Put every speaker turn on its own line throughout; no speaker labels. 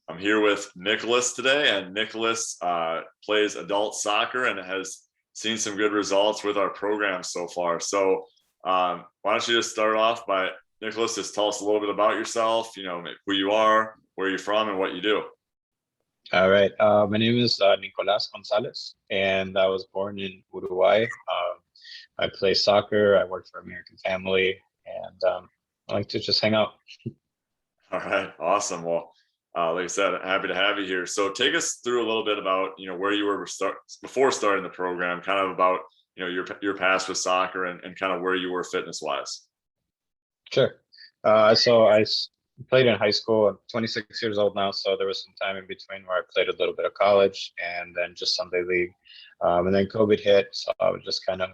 I'm here with Nicolas today, and Nicolas plays adult soccer and has seen some good results with our program so far. So why don't you just start off by, Nicolas, just tell us a little bit about yourself, who you are, where you're from, and what you do.
All right. My name is Nicolas Gonzalez, and I was born in Uruguay. I play soccer. I work for American Family, and I like to just hang out.
All right, awesome. Well, like I said, happy to have you here. So take us through a little bit about where you were before starting the program, kind of about your past with soccer and kind of where you were fitness wise.
Sure. So played in high school. I'm 26 years old now, so there was some time in between where I played a little bit of college and then just Sunday league. And then COVID hit, so I was just kind of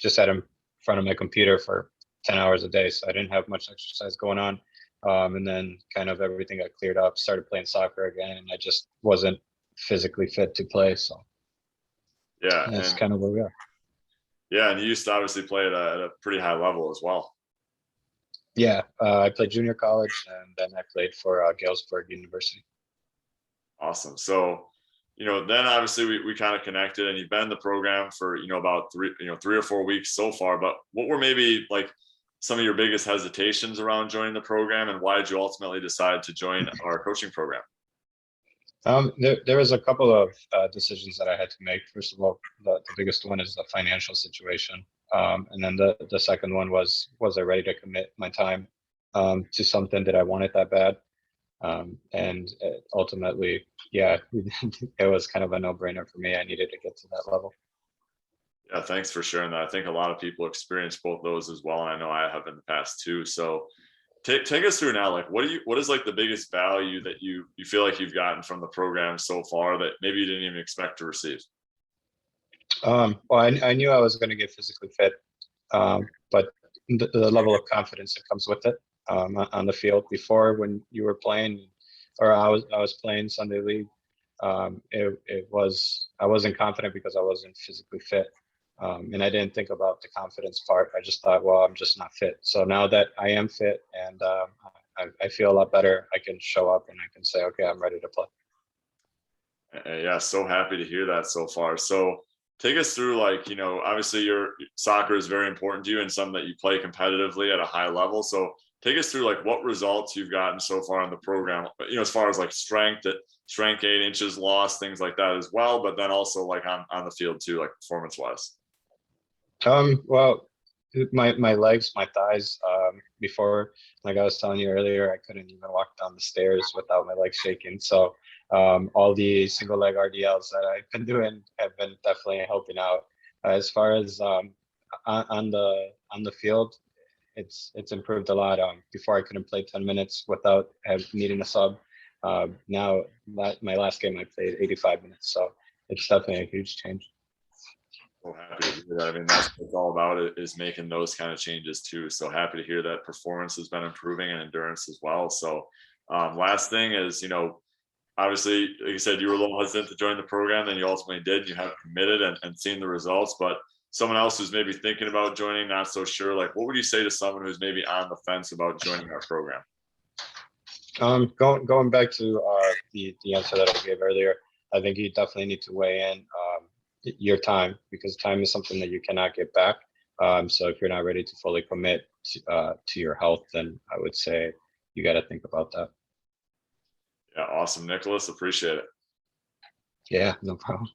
just sat in front of my computer for 10 hours a day, so I didn't have much exercise going on. And then kind of everything got cleared up, started playing soccer again, and I just wasn't physically fit to play. So
yeah,
that's kind of where we are.
Yeah, and you used to obviously play at a pretty high level as well.
Yeah, I played junior college, and then I played for Galesburg University.
Awesome. So, then obviously we kind of connected, and you've been in the program for about 3 or 4 weeks so far. But what were maybe like some of your biggest hesitations around joining the program, and why did you ultimately decide to join our coaching program?
There was a couple of decisions that I had to make. First of all, the biggest one is the financial situation. And then the second one was I ready to commit my time to something that I wanted that bad? And ultimately, yeah, it was kind of a no-brainer for me. I needed to get to that level.
Yeah, thanks for sharing that. I think a lot of people experience both those as well, and I know I have in the past too. So take us through now, like what is like the biggest value that you feel like you've gotten from the program so far that maybe you didn't even expect to receive?
Well, I knew I was going to get physically fit, but the level of confidence that comes with it on the field. Before, when you were playing, or I was playing Sunday league, I wasn't confident because I wasn't physically fit. And I didn't think about the confidence part. I just thought, well, I'm just not fit. So now that I am fit and I feel a lot better, I can show up and I can say, okay, I'm ready to play.
Yeah, so happy to hear that so far. So take us through, like, obviously your soccer is very important to you and something that you play competitively at a high level. So take us through like what results you've gotten so far in the program, as far as like strength 8 inches lost, things like that as well, but then also like on the field too, like performance wise.
Well, my legs, my thighs, before, like I was telling you earlier, I couldn't even walk down the stairs without my legs shaking. So all the single leg RDLs that I've been doing have been definitely helping out. As far as on the field, it's improved a lot. Before I couldn't play 10 minutes without needing a sub. Now my last game I played 85 minutes, so it's definitely a huge change.
So happy to hear that. I mean, that's what it's all about, is making those kind of changes too. So happy to hear that performance has been improving and endurance as well. So last thing is, obviously, like you said, you were a little hesitant to join the program, then you ultimately did. You have committed and seen the results. But someone else who's maybe thinking about joining, not so sure, like what would you say to someone who's maybe on the fence about joining our program?
Going back to the answer that I gave earlier, I think you definitely need to weigh in your time, because time is something that you cannot get back. So if you're not ready to fully commit to your health, then I would say you got to think about that.
Yeah, awesome, Nicolas. Appreciate it.
Yeah, no problem.